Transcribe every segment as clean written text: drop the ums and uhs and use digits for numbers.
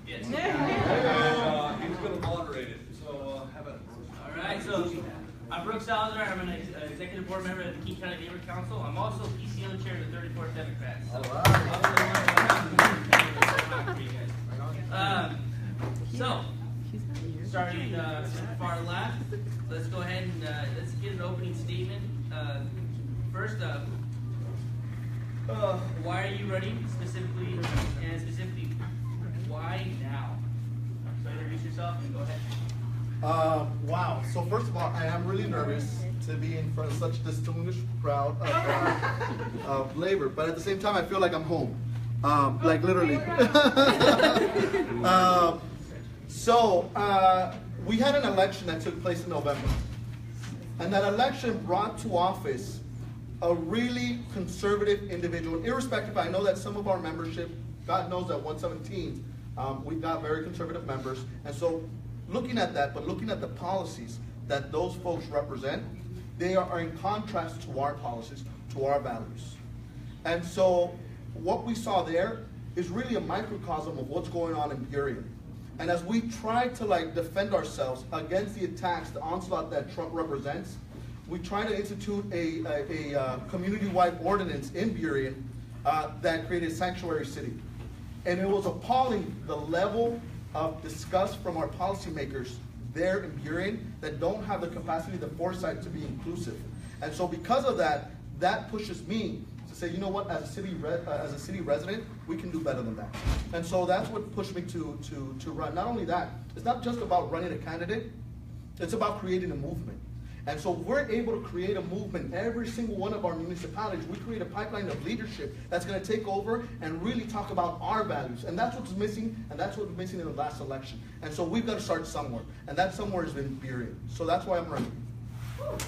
Yes. He's going to moderate it. So have it. All right. So I'm Brooks Salazar. I'm an executive board member of the Key County Neighborhood Council. I'm also PCO chair of the 34th Democrats. So, so starting far left, let's go ahead and let's get an opening statement. First up, why are you running specifically, and specifically, why now? So introduce yourself and go ahead. Wow. So first of all, I am really nervous to be in front of such a distinguished crowd of labor, but at the same time, I feel like I'm home. Like literally. We had an election that took place in November. And that election brought to office a really conservative individual. Irrespective, I know that some of our membership, God knows that 117, we've got very conservative members. And so looking at that, but looking at the policies that those folks represent, they are in contrast to our policies, to our values. And so what we saw there is really a microcosm of what's going on in Burien. And as we try to defend ourselves against the attacks, the onslaught that Trump represents, we try to institute a community-wide ordinance in Burien that created a sanctuary city. And it was appalling the level of disgust from our policymakers there in Burien that don't have the capacity, the foresight to be inclusive. And so because of that, that pushes me to say, you know what, as a city resident, we can do better than that. And so that's what pushed me to run. Not only that, it's not just about running a candidate, it's about creating a movement. And so we're able to create a movement. Every single one of our municipalities, we create a pipeline of leadership that's going to take over and really talk about our values. And that's what's missing, and that's what was missing in the last election. And so we've got to start somewhere. And that somewhere has been Burien. So that's why I'm running. All right.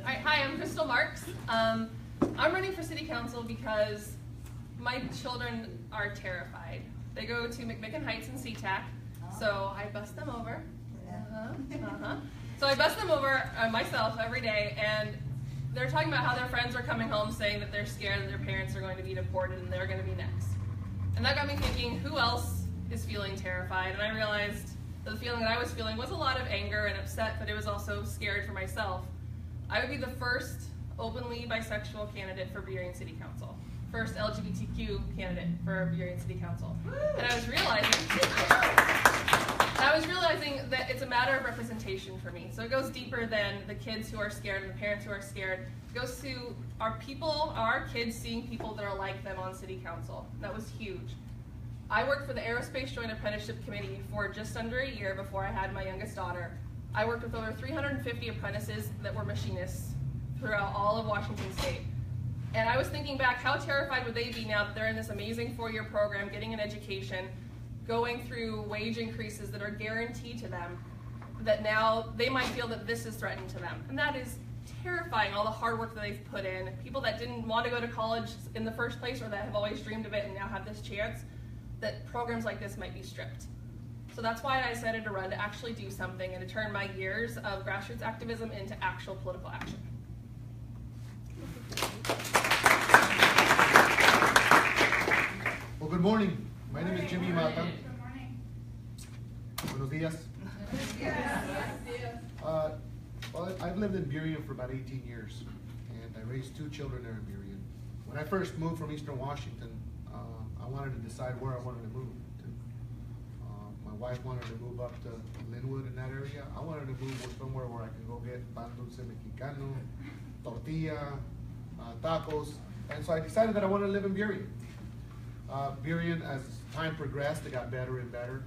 Hi, I'm Crystal Marks. I'm running for city council because my children are terrified. They go to McMicken Heights and SeaTac, so I bus them over. So I bus them over myself every day, and they're talking about how their friends are coming home saying that they're scared that their parents are going to be deported and they're going to be next. And that got me thinking, who else is feeling terrified? And I realized that the feeling that I was feeling was a lot of anger and upset, but it was also scared for myself. I would be the first openly bisexual candidate for Burien City Council. First LGBTQ candidate for Burien City Council. And I was realizing that it's a matter of representation for me. So it goes deeper than the kids who are scared and the parents who are scared. It goes to our kids seeing people that are like them on city council. And that was huge. I worked for the Aerospace Joint Apprenticeship Committee for just under a year before I had my youngest daughter. I worked with over 350 apprentices that were machinists throughout all of Washington State. And I was thinking back, how terrified would they be now that they're in this amazing 4-year program, getting an education, going through wage increases that are guaranteed to them, that now they might feel that this is threatened to them. And that is terrifying, all the hard work that they've put in, people that didn't want to go to college in the first place or that have always dreamed of it and now have this chance, that programs like this might be stripped. So that's why I decided to run, to actually do something and to turn my years of grassroots activism into actual political action. Well, good morning. My name is Jimmy Mata. Good morning. Buenos dias. Well, I've lived in Burien for about 18 years, and I raised 2 children there in Burien. When I first moved from Eastern Washington, I wanted to decide where I wanted to move to. My wife wanted to move up to Linwood in that area. I wanted to move somewhere where I can go get pan dulce mexicano, tortilla, tacos, and so I decided that I wanted to live in Burien. Burien, as time progressed, it got better and better.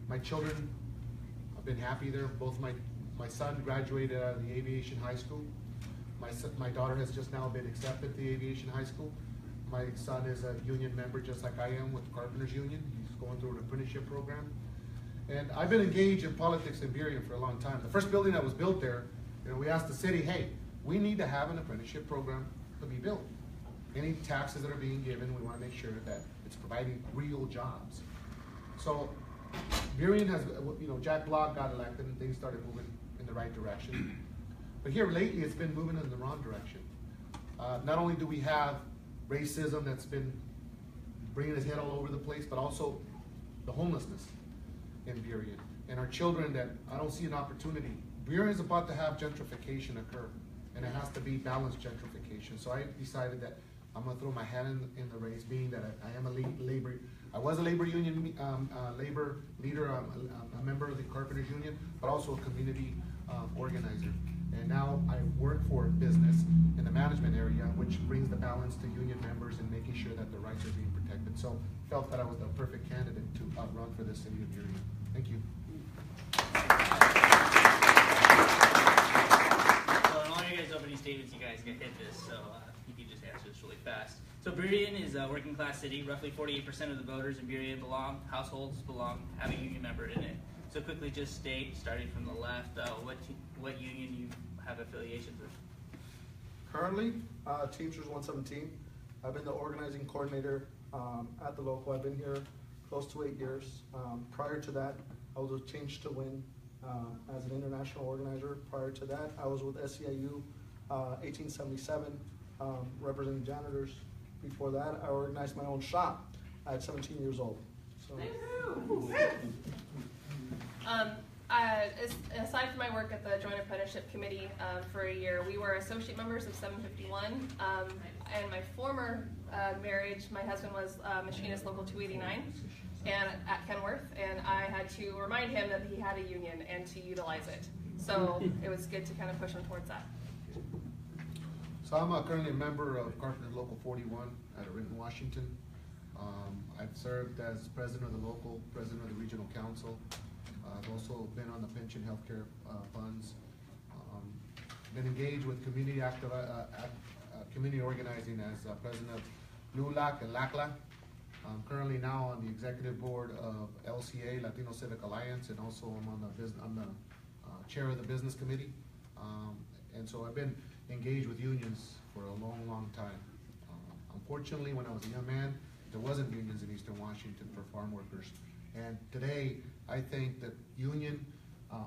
My children have been happy there. Both my son graduated out of the aviation high school. My daughter has just now been accepted to the aviation high school. My son is a union member just like I am with the Carpenters Union. He's going through an apprenticeship program. And I've been engaged in politics in Burien for a long time. The first building that was built there, we asked the city, hey, we need to have an apprenticeship program to be built. Any taxes that are being given, we want to make sure that it's providing real jobs. So Burien has, Jack Block got elected and things started moving in the right direction. But here lately, it's been moving in the wrong direction. Not only do we have racism that's been bringing its head all over the place, but also the homelessness in Burien. And our children that I don't see an opportunity. Burien is about to have gentrification occur, and it has to be balanced gentrification. So I decided that I'm gonna throw my hat in the race, being that I am I was a labor union labor leader, a member of the Carpenters Union, but also a community organizer. And now I work for business in the management area, which brings the balance to union members and making sure that the rights are being protected. So felt that I was the perfect candidate to run for the city of Burien. Thank you. So in all your guys' opening statements, you guys get hit this, so you can just answer this really fast. So Burien is a working class city. Roughly 48% of the voters in Burien households have a union member in it. So quickly just state, starting from the left, what union you have affiliations with. Currently, Teamsters 117. I've been the organizing coordinator at the local. I've been here close to 8 years. Prior to that, I was with Change to Win as an international organizer. Prior to that, I was with SEIU 1877, representing janitors. Before that, I organized my own shop at 17 years old. So. Aside from my work at the Joint Apprenticeship Committee for a year, we were associate members of 751. And my former marriage, my husband was machinist local 289 and at Kenworth, and I had to remind him that he had a union and to utilize it. So it was good to kind of push him towards that. So I'm currently a member of Carpenters Local 41 out of Renton, Washington. I've served as president of the local, president of the regional council. I've also been on the pension healthcare funds. Been engaged with community community organizing as president of LULAC and LACLA. I'm currently now on the executive board of LCA, Latino Civic Alliance, and also I'm the chair of the business committee. And so I've been engaged with unions for a long, long time. Unfortunately, when I was a young man, there wasn't unions in Eastern Washington for farm workers. And today, I think that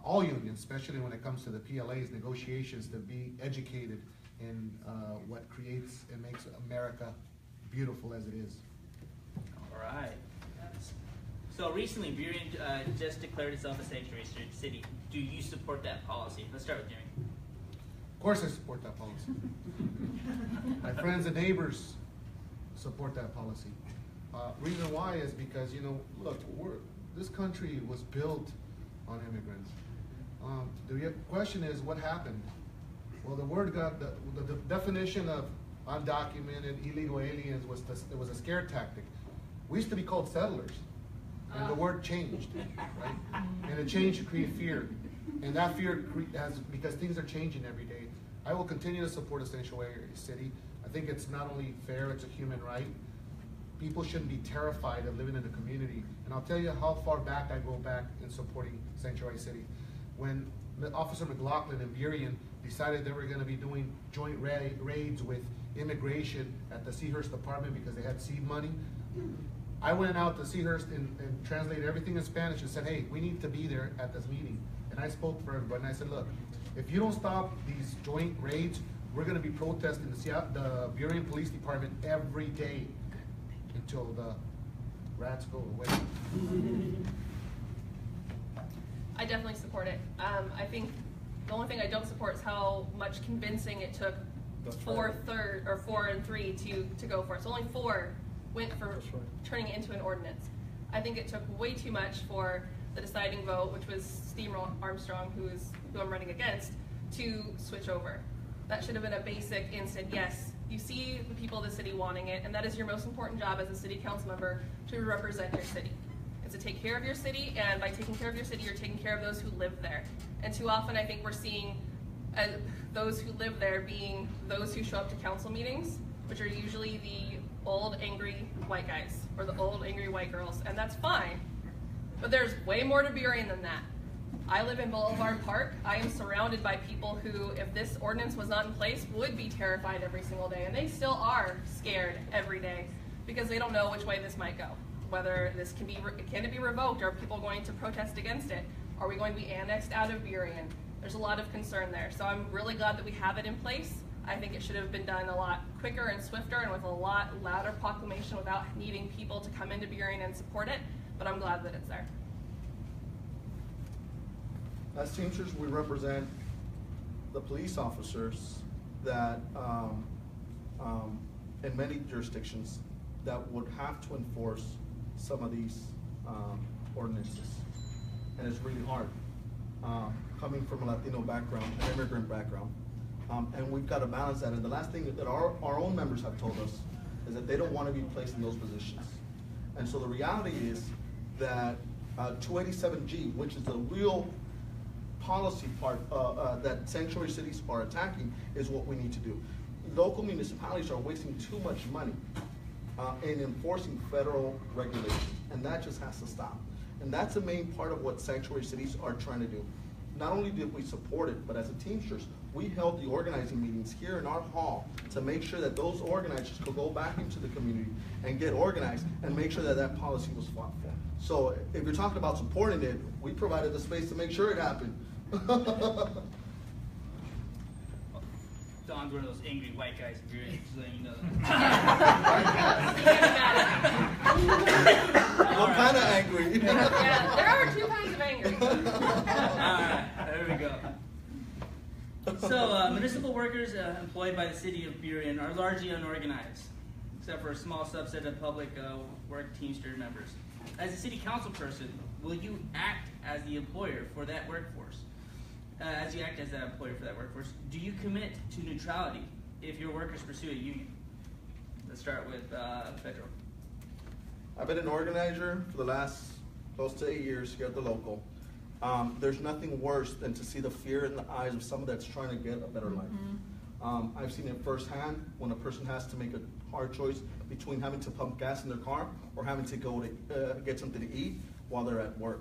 all unions, especially when it comes to the PLA's negotiations, to be educated in what creates and makes America beautiful as it is. All right. So recently, Burien just declared itself a sanctuary city. Do you support that policy? Let's start with Jeremy. Of course I support that policy. My friends and neighbors support that policy. Reason why is because, look, this country was built on immigrants. The question is, what happened? Well, the word got, the definition of undocumented illegal aliens it was a scare tactic. We used to be called settlers, and the word changed, right? And it changed to create fear. And that fear because things are changing every day. I will continue to support a sanctuary city. I think it's not only fair, it's a human right. People shouldn't be terrified of living in the community. And I'll tell you how far back I go back in supporting Sanctuary City. When Officer McLaughlin and Burien decided they were going to be doing joint raids with immigration at the Seahurst department because they had seed money, I went out to Seahurst and translated everything in Spanish and said, hey, we need to be there at this meeting. And I spoke for everybody, and I said, look, if you don't stop these joint raids, we're going to be protesting the Burien Police Department every day until the rats go away. I definitely support it. I think the only thing I don't support is how much convincing it took 4 and 3 to go for it. So only 4 went for turning it into an ordinance. I think it took way too much for the deciding vote, which was Steve Armstrong, who I'm running against, to switch over. That should have been a basic instant yes. You see the people of the city wanting it, and that is your most important job as a city council member, to represent your city. It's to take care of your city, and by taking care of your city, you're taking care of those who live there. And too often I think we're seeing those who live there being those who show up to council meetings, which are usually the old angry white guys or the old angry white girls, and that's fine. But there's way more to Burien than that. I live in Boulevard Park. I am surrounded by people who, if this ordinance was not in place, would be terrified every single day, and they still are scared every day because they don't know which way this might go. Whether this can it be revoked? Are people going to protest against it? Are we going to be annexed out of Burien? There's a lot of concern there. So I'm really glad that we have it in place. I think it should have been done a lot quicker and swifter and with a lot louder proclamation without needing people to come into Burien and support it, but I'm glad that it's there. As Teamsters, we represent the police officers that, in many jurisdictions, that would have to enforce some of these ordinances. And it's really hard, coming from a Latino background, an immigrant background. And we've got to balance that. And the last thing that our own members have told us is that they don't want to be placed in those positions. And so the reality is that 287G, which is the real policy part that sanctuary cities are attacking, is what we need to do. Local municipalities are wasting too much money in enforcing federal regulations, and that just has to stop. And that's the main part of what sanctuary cities are trying to do. Not only did we support it, but as a Teamsters, we held the organizing meetings here in our hall to make sure that those organizers could go back into the community and get organized and make sure that that policy was fought for. So if you're talking about supporting it, we provided the space to make sure it happened. Don's one of those angry white guys in Burien, just letting you know that. What kind of angry? Yeah, there are two kinds of angry. Alright, there we go. So, municipal workers employed by the city of Burien are largely unorganized, except for a small subset of public work Teamster members. As a city council person, will you act as the employer for that workforce? As you act as that employer for that workforce, do you commit to neutrality if your workers pursue a union? Let's start with Pedro. I've been an organizer for the last close to 8 years here at the local. There's nothing worse than to see the fear in the eyes of someone that's trying to get a better life. I've seen it firsthand when a person has to make a hard choice between having to pump gas in their car or having to go to get something to eat while they're at work.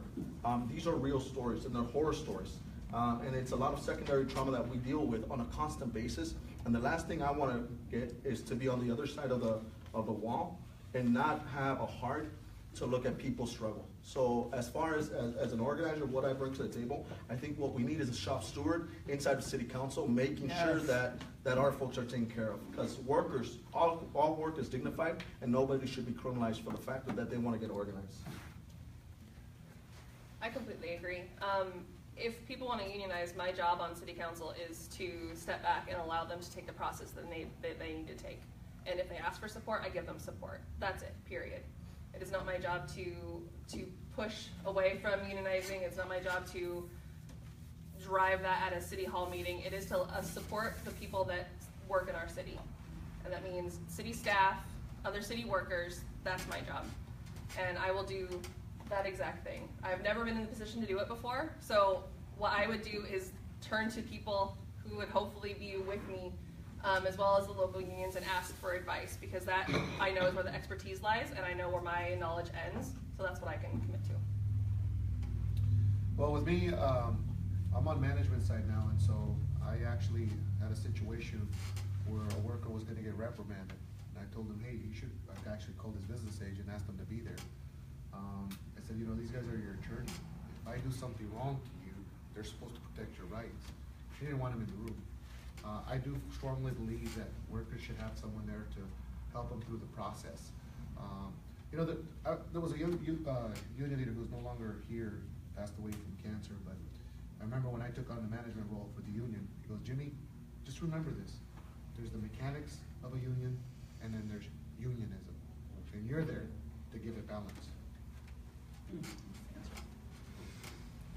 These are real stories, and they're horror stories. And it's a lot of secondary trauma that we deal with on a constant basis. And the last thing I want to get is to be on the other side of the wall and not have a heart to look at people struggle. So as far as an organizer, what I bring to the table, I think what we need is a shop steward inside the city council, making sure that our folks are taken care of. Because workers, all work is dignified, and nobody should be criminalized for the fact that they want to get organized. I completely agree. If people want to unionize, my job on city council is to step back and allow them to take the process that they need to take. And if they ask for support, I give them support. That's it, period. It is not my job to push away from unionizing. It's not my job to drive that at a city hall meeting. It is to support the people that work in our city. And that means city staff, other city workers. That's my job. And I will do that exact thing. I've never been in the position to do it before, so what I would do is turn to people who would hopefully be with me, as well as the local unions, and ask for advice, because that I know is where the expertise lies, and I know where my knowledge ends, so that's what I can commit to. Well, with me, I'm on management side now, and so I actually had a situation where a worker was gonna get reprimanded, and I told him, hey, you should, I actually called his business agent and asked him to be there. I said, you know, these guys are your attorney. If I do something wrong to you, they're supposed to protect your rights. She didn't want him in the room. I do strongly believe that workers should have someone there to help them through the process. You know, there was a union leader who's no longer here, passed away from cancer, but I remember when I took on the management role for the union, he goes, Jimmy, just remember this. There's the mechanics of a union, and then there's unionism. And you're there to give it balance.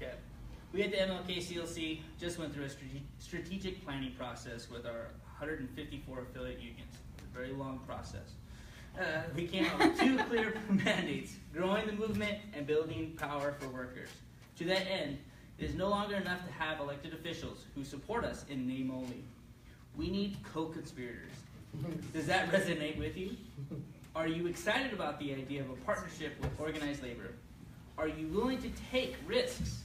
Yeah, we at the MLK CLC just went through a strategic planning process with our 154 affiliate unions. A very long process. We came up with 2 clear mandates: growing the movement and building power for workers. To that end, it is no longer enough to have elected officials who support us in name only. We need co-conspirators. Does that resonate with you? Are you excited about the idea of a partnership with organized labor? Are you willing to take risks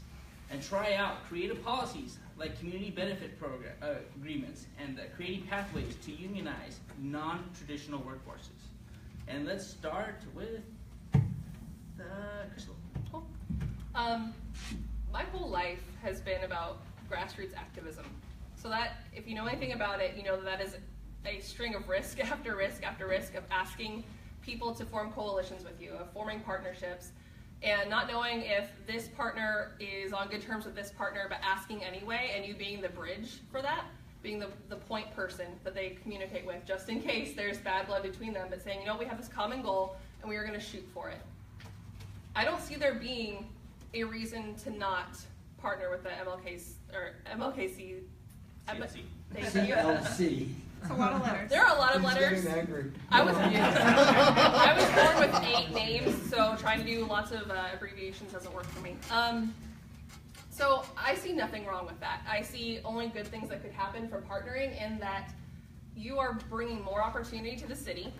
and try out creative policies like community benefit program agreements and creating pathways to unionize non-traditional workforces? And let's start with Crystal. Cool. My whole life has been about grassroots activism. So that, if you know anything about it, you know that is a string of risk after risk after risk of asking people to form coalitions with you, of forming partnerships, and not knowing if this partner is on good terms with this partner, but asking anyway, and you being the bridge for that, being the point person that they communicate with, just in case there's bad blood between them, but saying, you know, we have this common goal, and we are going to shoot for it. I don't see there being a reason to not partner with the MLKC. CLC. Thank you. CLC. It's a lot of letters. There are a lot of He's letters. getting angry. I was born with 8 names, so trying to do lots of abbreviations doesn't work for me. So I see nothing wrong with that. I see only good things that could happen from partnering, in that you are bringing more opportunity to the city.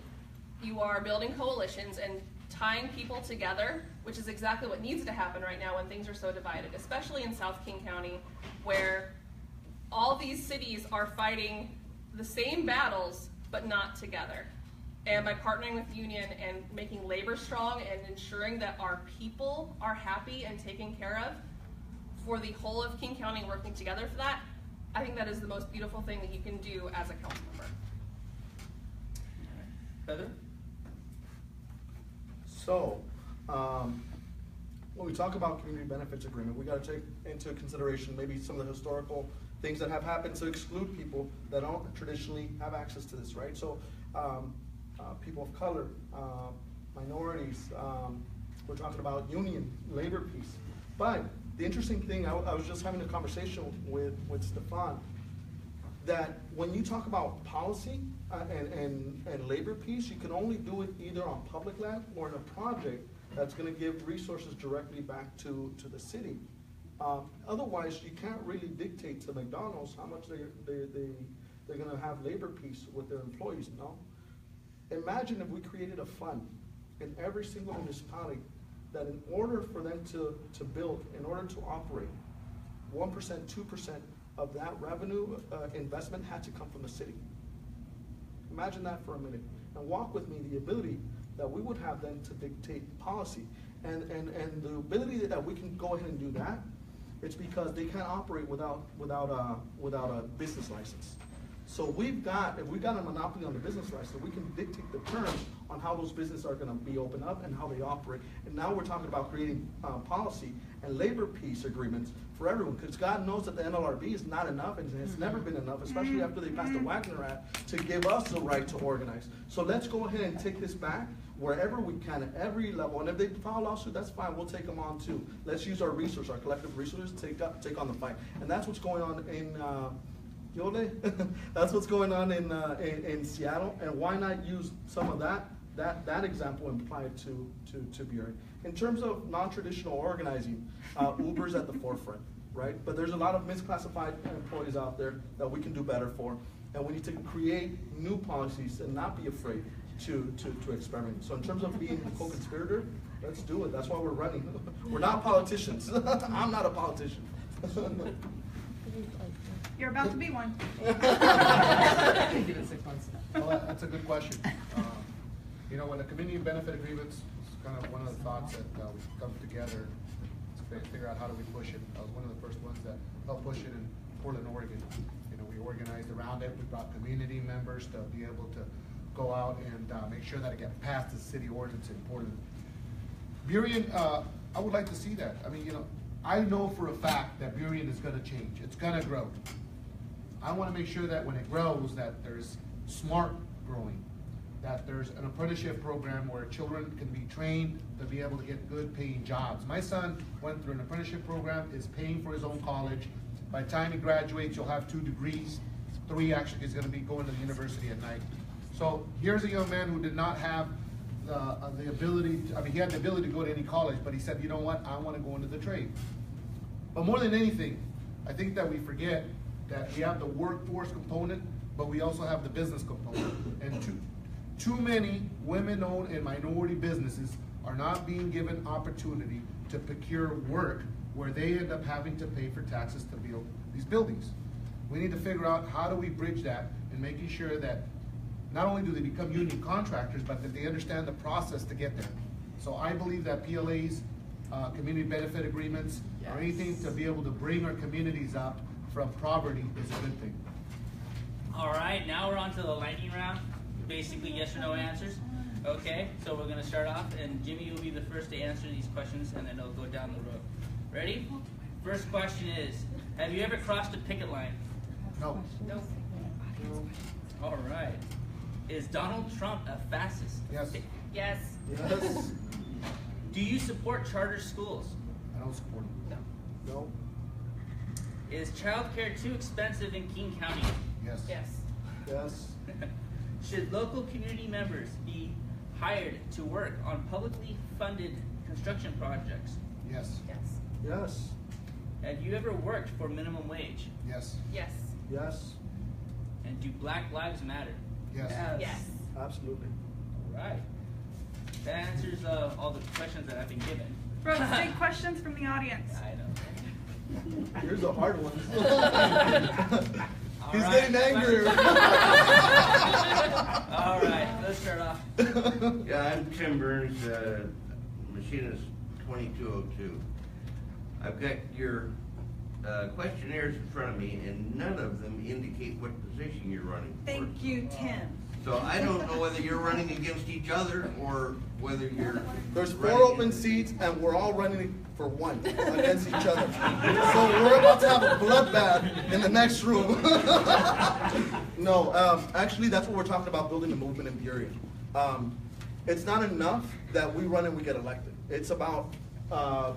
You are building coalitions and tying people together, which is exactly what needs to happen right now when things are so divided, especially in South King County, where all these cities are fighting the same battles, but not together. And by partnering with Union and making labor strong and ensuring that our people are happy and taken care of, for the whole of King County working together for that, I think that is the most beautiful thing that you can do as a council member. Heather? So, when we talk about community benefits agreement, we got to take into consideration maybe some of the historical things that have happened to exclude people that don't traditionally have access to this, right? So, people of color, minorities, we're talking about union, labor piece. But the interesting thing, I was just having a conversation with Stefan, that when you talk about policy and labor piece, you can only do it either on public land or in a project that's going to give resources directly back to the city. Otherwise, you can't really dictate to McDonald's how much they're going to have labor piece with their employees. No. Imagine if we created a fund in every single municipality that in order for them to build, in order to operate, 1%, 2% of that revenue investment had to come from the city. Imagine that for a minute, and walk with me the ability that we would have then to dictate policy. And the ability that we can go ahead and do that, it's because they can't operate without a business license. So if we've got a monopoly on the business license, we can dictate the terms on how those businesses are going to be opened up and how they operate. And now we're talking about creating policy and labor peace agreements for everyone, because God knows that the NLRB is not enough, and it's never been enough, especially after they passed the Wagner Act, to give us the right to organize. So let's go ahead and take this back wherever we can, at every level. And if they file a lawsuit, that's fine, we'll take them on too. Let's use our resources, our collective resources, take on the fight. And that's what's going on in that's what's going on in Seattle, and why not use some of that example and apply it to Burien. In terms of non-traditional organizing, Uber's at the forefront, right? But there's a lot of misclassified employees out there that we can do better for, and we need to create new policies and not be afraid to experiment. So in terms of being a co-conspirator, let's do it. That's why we're running. We're not politicians. I'm not a politician. You're about to be one. Well, that's a good question. You know, when the community benefit agreements, it's kind of one of the thoughts that we've come together to figure out how do we push it. I was one of the first ones that helped push it in Portland, Oregon. You know, we organized around it. We brought community members to be able to go out and make sure that it gets past the city ordinance in Portland. Burien, I would like to see that. I mean, you know, I know for a fact that Burien is going to change. It's going to grow. I want to make sure that when it grows, that there's smart growing, that there's an apprenticeship program where children can be trained to be able to get good paying jobs. My son went through an apprenticeship program, is paying for his own college. By the time he graduates, you'll have 2 degrees. 3 actually is going to be going to the university at night. So here's a young man who did not have the ability, he had the ability to go to any college, but he said, you know what, I want to go into the trade. But more than anything, I think that we forget that we have the workforce component, but we also have the business component. And too many women-owned and minority businesses are not being given opportunity to procure work where they end up having to pay for taxes to build these buildings. We need to figure out how do we bridge that and making sure that not only do they become union contractors, but that they understand the process to get there. So I believe that PLAs, community benefit agreements, or anything to be able to bring our communities up from poverty is a good thing. All right, now we're on to the lightning round. Basically, yes or no answers. Okay, so we're going to start off, and Jimmy will be the first to answer these questions, and then it'll go down the road. Ready? First question is, have you ever crossed a picket line? No. No. All right. Is Donald Trump a fascist? Yes. Yes. Yes. Do you support charter schools? I don't support them. No. No. Is childcare too expensive in King County? Yes. Yes. Yes. Should local community members be hired to work on publicly funded construction projects? Yes. Yes. Yes. Have you ever worked for minimum wage? Yes. Yes. Yes. And do Black Lives Matter? Yes. Yes. Absolutely. All right. That answers all the questions that I've been given. Bro, big questions from the audience. I know. Here's a hard one. All He's right. getting angrier. All right, let's start off. Yeah, I'm Tim Burns, machinist 2202. I've got your questionnaires in front of me, and none of them indicate what position you're running for. Thank you, Tim. So I don't know whether you're running against each other or whether you're. There's 4 running open in- seats, and we're all running for one against each other. So we're about to have a bloodbath in the next room. No, actually, that's what we're talking about, building a movement in Burien. It's not enough that we run and we get elected. It's about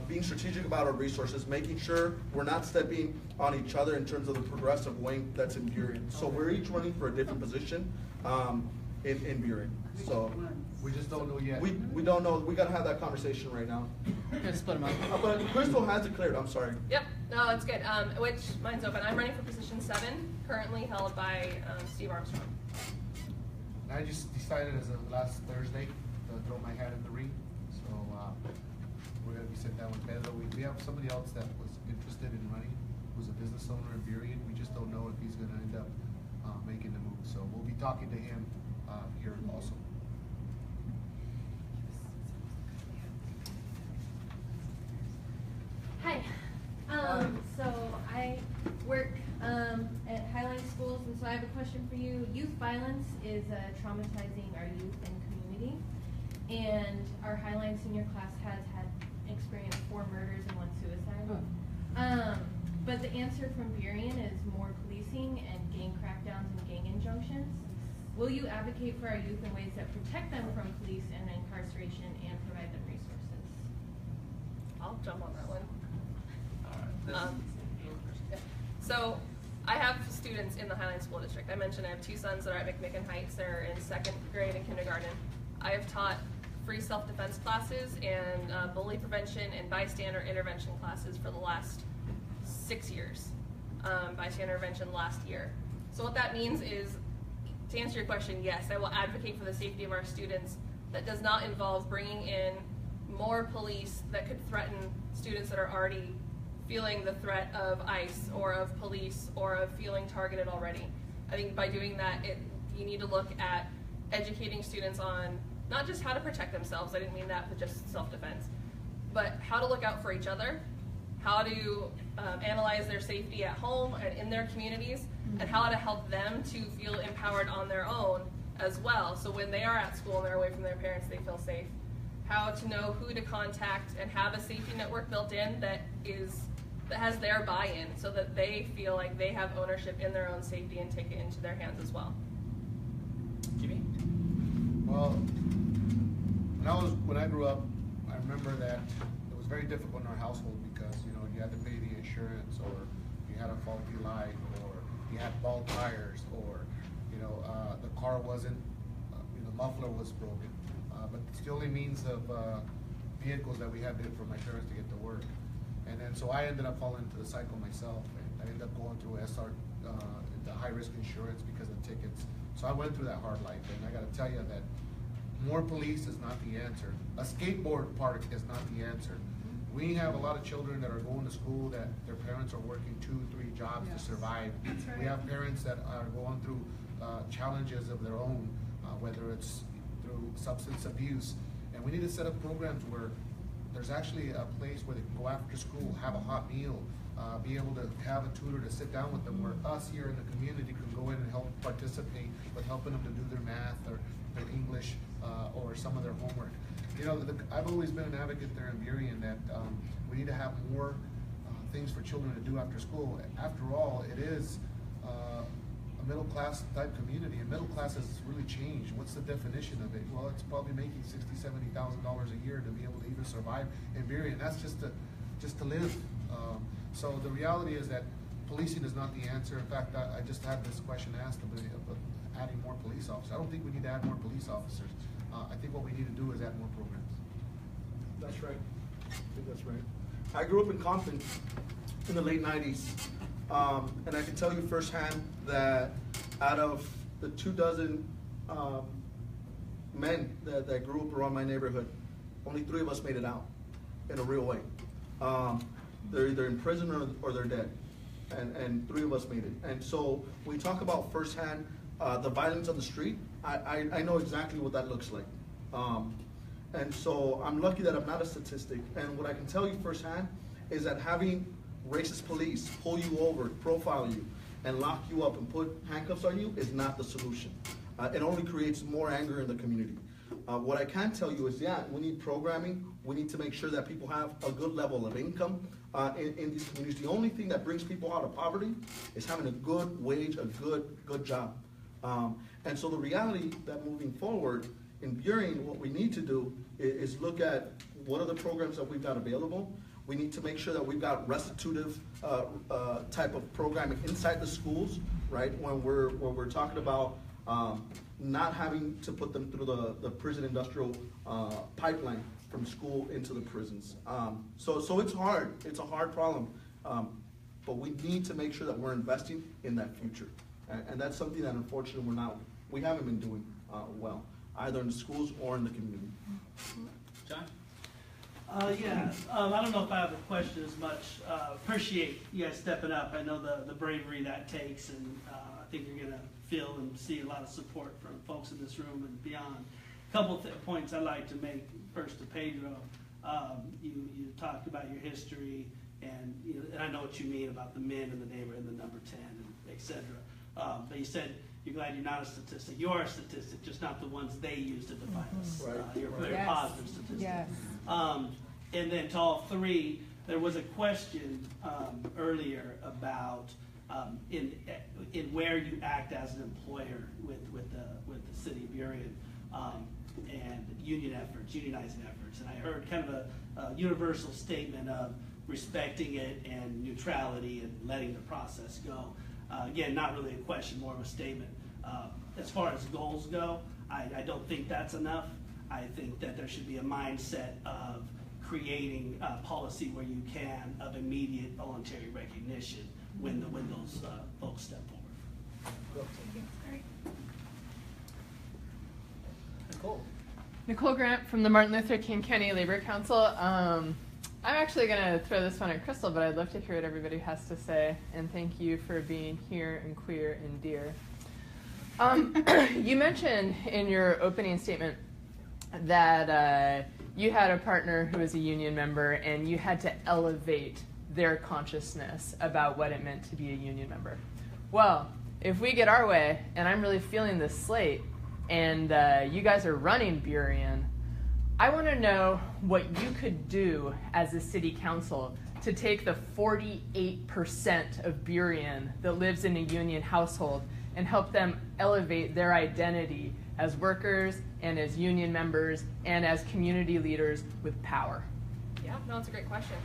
being strategic about our resources, making sure we're not stepping on each other in terms of the progressive wing that's in Burien. So we're each running for a different position in Burien. So We just don't know yet. we don't know. We gotta have that conversation right now. Let's split them up. But Crystal has declared. I'm sorry. Yep. No, it's good. Which mine's open. I'm running for position 7, currently held by Steve Armstrong. I just decided as of last Thursday to throw my hat in the ring. So we're gonna be sitting down with Pedro. We have somebody else that was interested in running, who's a business owner in Burien. We just don't know if he's gonna end up making the move. So we'll be talking to him here also. Hi. So I work at Highline Schools, and so I have a question for you. Youth violence is traumatizing our youth and community, and our Highline senior class has had experienced 4 murders and 1 suicide. But the answer from Burien is more policing and gang crackdowns and gang injunctions. Will you advocate for our youth in ways that protect them from police and incarceration and provide them resources? I'll jump on that one. All right. Yeah. So I have students in the Highline School District. I mentioned I have 2 sons that are at McMicken Heights. They're in 2nd grade and kindergarten. I have taught free self-defense classes and bully prevention and bystander intervention classes for the last 6 years. Bystander intervention last year. So what that means is, to answer your question, yes, I will advocate for the safety of our students. That does not involve bringing in more police that could threaten students that are already feeling the threat of ICE or of police or of feeling targeted already. I think by doing that, you need to look at educating students on not just how to protect themselves, I didn't mean that with just self-defense, but how to look out for each other, how to analyze their safety at home and in their communities, and how to help them to feel empowered on their own as well. So when they are at school and they're away from their parents, they feel safe. How to know who to contact and have a safety network built in that has their buy-in, so that they feel like they have ownership in their own safety and take it into their hands as well. Jimmy? Well, when I grew up, I remember that it was very difficult in our household because you had to pay the insurance, or you had a faulty light, or you had bald tires, or the car wasn't, the muffler was broken. But it's the only means of vehicles that we had for my parents to get to work. And then so I ended up falling into the cycle myself, and I ended up going through SR, the high risk insurance because of tickets. So I went through that hard life, and I got to tell you that more police is not the answer. A skateboard park is not the answer. We have a lot of children that are going to school that their parents are working 2, 3 jobs to survive. That's right. We have parents that are going through challenges of their own, whether it's through substance abuse. And we need to set up programs where there's actually a place where they can go after school, have a hot meal, be able to have a tutor to sit down with them, where us here in the community can go in and help participate with helping them to do their math or their English or some of their homework. You know, I've always been an advocate there in Burien that we need to have more things for children to do after school. After all, it is a middle class type community, and middle class has really changed. What's the definition of it? Well, it's probably making $60,000, $70,000 a year to be able to even survive in Burien. That's just to live. So the reality is that policing is not the answer. In fact, I just had this question asked about adding more police officers. I don't think we need to add more police officers. I think what we need to do is add more programs. That's right. I think that's right. I grew up in Compton in the late 90s. And I can tell you firsthand that out of the 24 men that grew up around my neighborhood, only 3 of us made it out in a real way. They're either in prison or they're dead. And 3 of us made it. And so when we talk about firsthand the violence on the street, I know exactly what that looks like. And so I'm lucky that I'm not a statistic. And what I can tell you firsthand is that having racist police pull you over, profile you, and lock you up and put handcuffs on you is not the solution. It only creates more anger in the community. What I can tell you is, yeah, we need programming. We need to make sure that people have a good level of income in these communities. The only thing that brings people out of poverty is having a good wage, a good job. And so the reality that moving forward in Burien, what we need to do is look at what are the programs that we've got available. We need to make sure that we've got restitutive type of programming inside the schools, right? When we're talking about not having to put them through the prison industrial pipeline from school into the prisons. So it's hard. It's a hard problem. But we need to make sure that we're investing in that future. And that's something that unfortunately we haven't been doing well, either in the schools or in the community. John? Yeah, I don't know if I have a question as much. Appreciate you guys stepping up. I know the bravery that takes, and I think you're going to feel and see a lot of support from folks in this room and beyond. A couple of points I'd like to make. First to Pedro, you talked about your history, and and I know what you mean about the men in the neighborhood, the number 10, and et cetera. But you said you're glad you're not a statistic. You are a statistic, just not the ones they use to define us. Right. You're a very Yes. positive statistic. Yes. And then to all 3, there was a question earlier about in where you act as an employer with the city of Burien and unionizing efforts. And I heard kind of a universal statement of respecting it and neutrality and letting the process go. Again, not really a question, more of a statement. As far as goals go, I don't think that's enough. I think that there should be a mindset of creating a policy where you can of immediate voluntary recognition when those folks step forward. Nicole? Nicole Grant from the Martin Luther King County Labor Council. I'm actually going to throw this one at Crystal, but I'd love to hear what everybody has to say. And thank you for being here and queer and dear. You mentioned in your opening statement that you had a partner who was a union member, and you had to elevate their consciousness about what it meant to be a union member. Well, if we get our way, and I'm really feeling this slate, and you guys are running Burien, I want to know what you could do as a city council to take the 48% of Burien that lives in a union household and help them elevate their identity as workers and as union members and as community leaders with power. Yeah, no, it's a great question.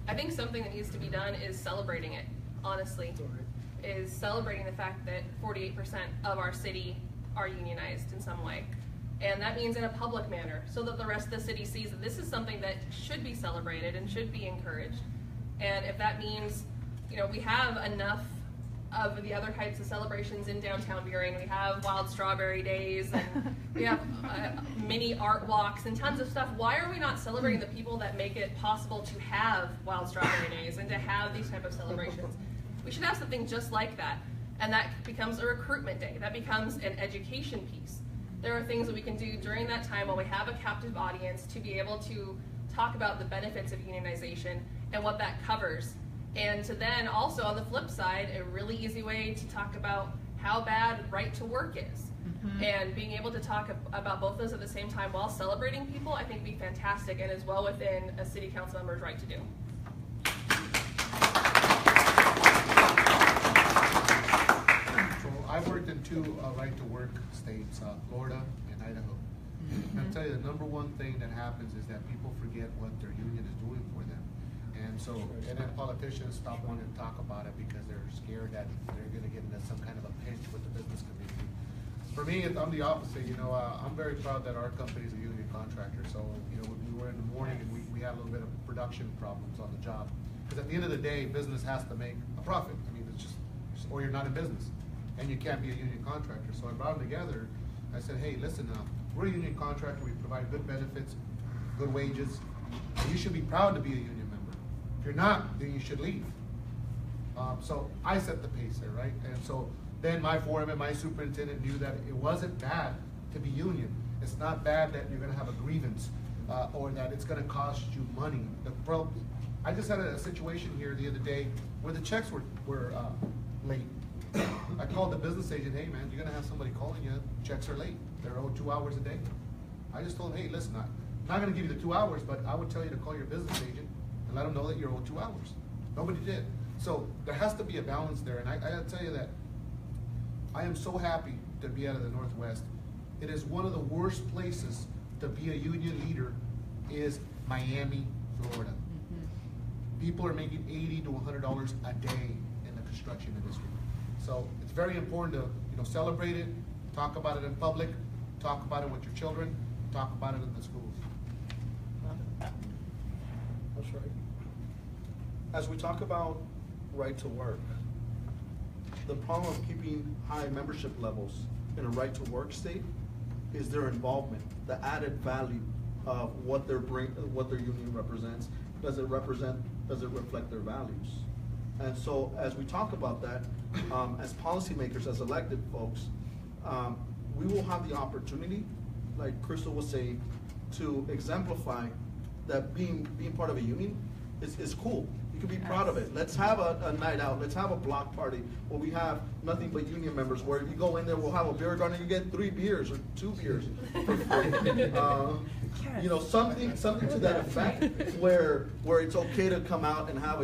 I think something that needs to be done is celebrating it, honestly. Is celebrating the fact that 48% of our city are unionized in some way. And that means in a public manner, so that the rest of the city sees that this is something that should be celebrated and should be encouraged. And if that means, we have enough of the other types of celebrations in downtown Burien. We have Wild Strawberry Days, and we have mini art walks and tons of stuff. Why are we not celebrating the people that make it possible to have Wild Strawberry Days and to have these type of celebrations? We should have something just like that. And that becomes a recruitment day. That becomes an education piece. There are things that we can do during that time while we have a captive audience to be able to talk about the benefits of unionization and what that covers. And to then also, on the flip side, a really easy way to talk about how bad right to work is. And being able to talk about both those at the same time while celebrating people, I think would be fantastic and is well within a city council member's right to do. So I've worked in two right-to-work states, Florida and Idaho. And I'll tell you, the number one thing that happens is that people forget what their union is doing for them. And so, and then politicians stop wanting to talk about it because they're scared that they're gonna get into some kind of a pinch with the business community. For me, I'm the opposite, I'm very proud that our company is a union contractor. So, we were in the morning and we had a little bit of production problems on the job. Because at the end of the day, business has to make a profit. I mean, it's just, or you're not in business. And you can't be a union contractor. So I brought them together. I said, hey, listen, we're a union contractor. We provide good benefits, good wages. And you should be proud to be a union member. If you're not, then you should leave. So I set the pace there, right? And so then my foreman, my superintendent knew that it wasn't bad to be union. It's not bad that you're gonna have a grievance or that it's gonna cost you money. I just had a situation here the other day where the checks were late. I called the business agent, hey man, you're gonna have somebody calling you, checks are late. They're owed 2 hours a day. I just told him, hey, listen, I'm not gonna give you the 2 hours, but I would tell you to call your business agent and let them know that you're owed 2 hours. Nobody did. So there has to be a balance there, and I gotta tell you that I am so happy to be out of the Northwest. It is one of the worst places to be a union leader is Miami, Florida. People are making $80 to $100 a day in the construction industry. So it's very important to celebrate it, talk about it in public, talk about it with your children, talk about it in the schools. That's right. As we talk about right to work, the problem of keeping high membership levels in a right to work state is their involvement, the added value of what their union represents. Does it reflect their values? And so as we talk about that, as policymakers, as elected folks, we will have the opportunity, like Crystal was saying, to exemplify that being part of a union is cool. You can be proud of it. Let's have a night out. Let's have a block party where we have nothing but union members, where if you go in there, we'll have a beer garden and you get 3 beers or 2 beers for free. Something to that effect, where it's okay to come out and have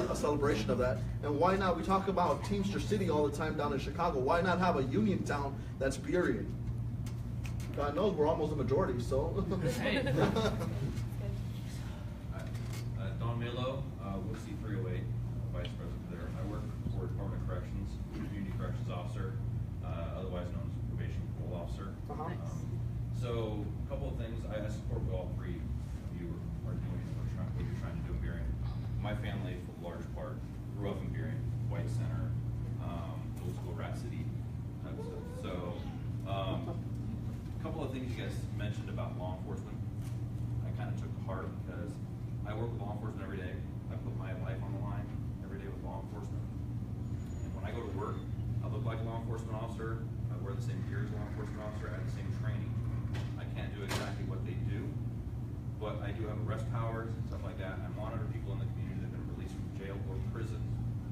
a celebration of that. And why not? We talk about Teamster City all the time down in Chicago. Why not have a union town that's Burien? God knows we're almost a majority, so. Don Milo, Woodsie 308, Vice President there. I work for Department of Corrections, Community Corrections Officer, otherwise known as Probation Parole Officer. So, a couple of things. I support what all three of you are doing, what you're trying to do in Burien. My family, for the large part, grew up in Burien, White Center, old school Rat City type of stuff. So, a couple of things you guys mentioned about law enforcement, I kind of took to heart because I work with law enforcement every day. I put my life on the line every day with law enforcement. And when I go to work, I look like a law enforcement officer. I wear the same gear as a law enforcement officer. I have the same training. I can't do exactly what they do, but I do have arrest powers and stuff like that. I monitor people in the community that have been released from jail or prison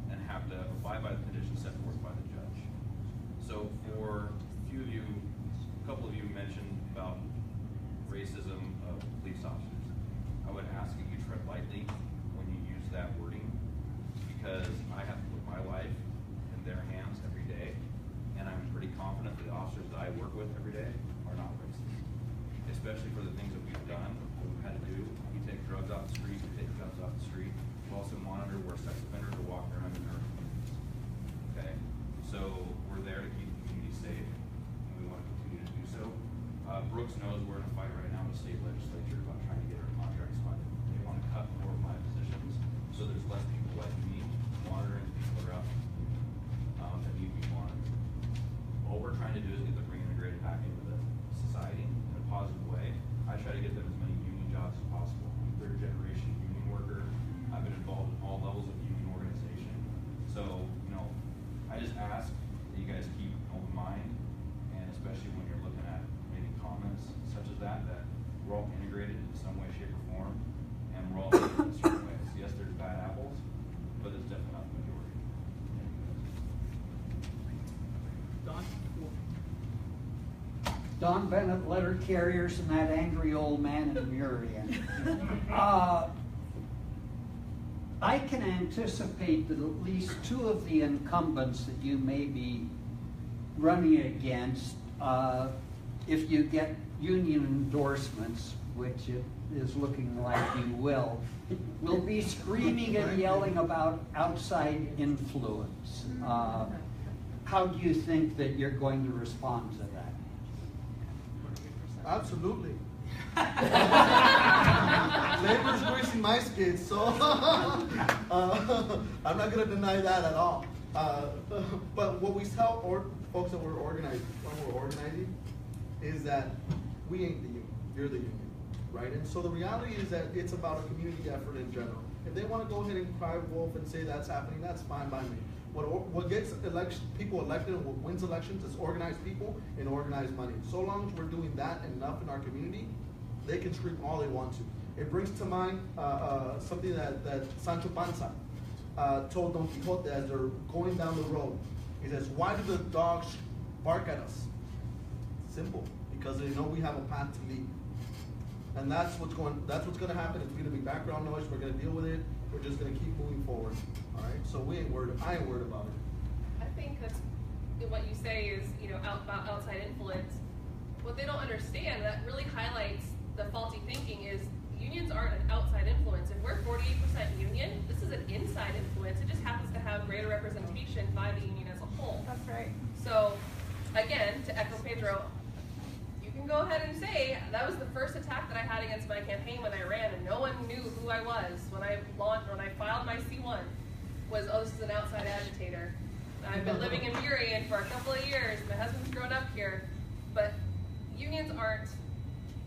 and have to abide by the conditions set forth by the judge. So for a couple of you mentioned about racism of police officers. I would ask that you tread lightly when you use that wording, because I have to put my life in their hands every day, and I'm pretty confident that the officers that I work with every day are not racist, especially for the things that we've done, what we've had to do. We take drugs off the street, we take guns off the street. We also monitor where sex offenders are walking around in our communities. Okay, so we're there to keep the community safe, and we want to continue to do so. Brooks knows we're in a fight right now in the state legislature about trying to get our contracts funded. They want to cut more of my positions, so there's less people like me monitoring people that are out that need to be monitored. All we're trying to do is get the reintegrated back into the society in a positive way. I try to get them as many union jobs as possible. I'm a third generation union worker. I've been involved in all levels of union organization. So, I just ask that you guys keep an open mind, and especially when you're looking at maybe comments such as that we're all integrated Don Bennett, letter carriers, and that angry old man in Burien. I can anticipate that at least two of the incumbents that you may be running against, if you get union endorsements, which it is looking like you will be screaming and yelling about outside influence. How do you think that you're going to respond to that? Absolutely. Labor's greasing my skids, so I'm not going to deny that at all. But what we tell folks that we're organizing, is that we ain't the union, you're the union, right? And so the reality is that it's about a community effort in general. If they want to go ahead and cry wolf and say that's happening, that's fine by me. What gets people elected and what wins elections is organized people and organized money. So long as we're doing that enough in our community, they can scream all they want to. It brings to mind something that Sancho Panza told Don Quixote as they're going down the road. He says, "Why do the dogs bark at us?" Simple, because they know we have a path to lead. And that's what's going to happen. It's going to be background noise. We're going to deal with it. We're just going to keep moving forward. All right. So I ain't worried about it. I think that's what you say is, about outside influence. What they don't understand, that really highlights the faulty thinking, is unions aren't an outside influence. If we're 48% union, this is an inside influence. It just happens to have greater representation by the union as a whole. That's right. So, again, to echo Pedro, you can go ahead and say that was the first attack that I had against my campaign when I ran, and no one knew who I was when I filed my C1. Was, oh, this is an outside agitator. I've been living in Burien for a couple of years. My husband's grown up here, but unions aren't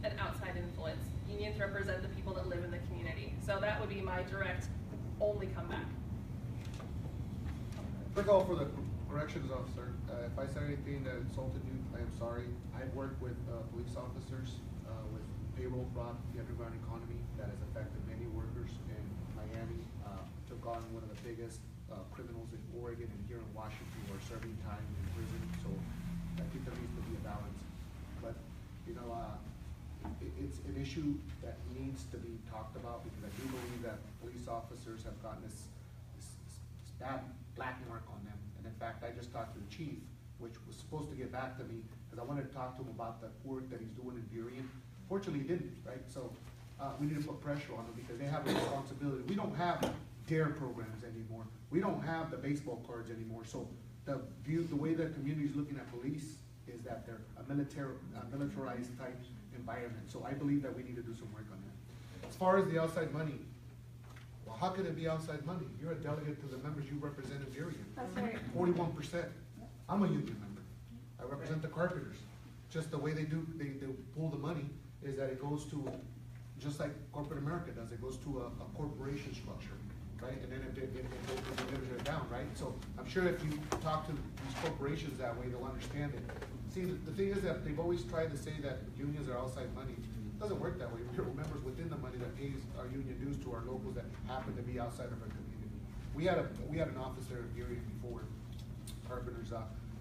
an outside influence. Unions represent the people that live in the community. So that would be my direct only comeback. Quick call for the corrections officer. If I said anything that insulted you, I am sorry. I've worked with police officers with payroll fraud, the underground economy that has affected many workers in Miami. Took on one of the biggest criminals in Oregon and here in Washington who are serving time in prison. So I think there needs to be a balance. But it's an issue that needs to be talked about, because I do believe that police officers have gotten this bad black mark on them. And in fact, I just talked to the chief, which was supposed to get back to me because I wanted to talk to him about the work that he's doing in Burien. Fortunately, he didn't, right? So we need to put pressure on them because they have a responsibility. We don't have DARE programs anymore. We don't have the baseball cards anymore. So the way the community is looking at police is that they're a militarized type environment. So I believe that we need to do some work on that. As far as the outside money, well, how could it be outside money? You're a delegate to the members you represent in Burien. That's right. 41%. I'm a union member. I represent the carpenters. Just the way they pull the money is that it goes to, just like corporate America does, it goes to a corporation structure, right? And then it delivers it down, right? So I'm sure if you talk to these corporations that way, they'll understand it. See, the thing is that they've always tried to say that unions are outside money. It doesn't work that way. We're members within the money that pays our union dues to our locals that happen to be outside of our community. We had an office there in Burien before. Carpenters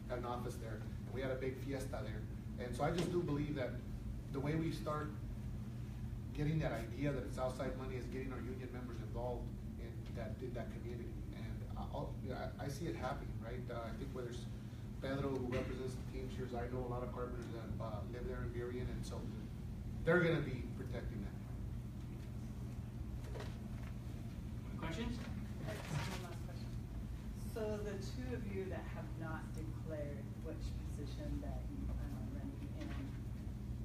had an office there, and we had a big fiesta there. And so I just do believe that the way we start getting that idea that it's outside money is getting our union members involved in that community. And I see it happening, right? I think whether it's Pedro, who represents the Teamsters, I know a lot of carpenters that live there in Burien, and so they're going to be protecting that. Questions? One last question. So the two of you that have not declared which position that you plan on running in,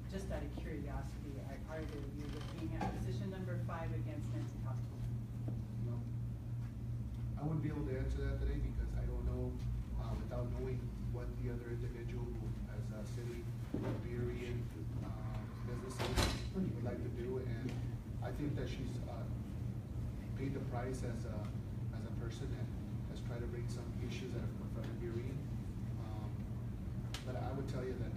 just out of curiosity, are you looking at position number 5 against Nancy Hospital? No. I wouldn't be able to answer that today because I don't know, without knowing what the other individual who has a city, Burien, businesses would like to do. And I think that she's paid the price as a person and has tried to bring some issues that have confronted Burien. But I would tell you that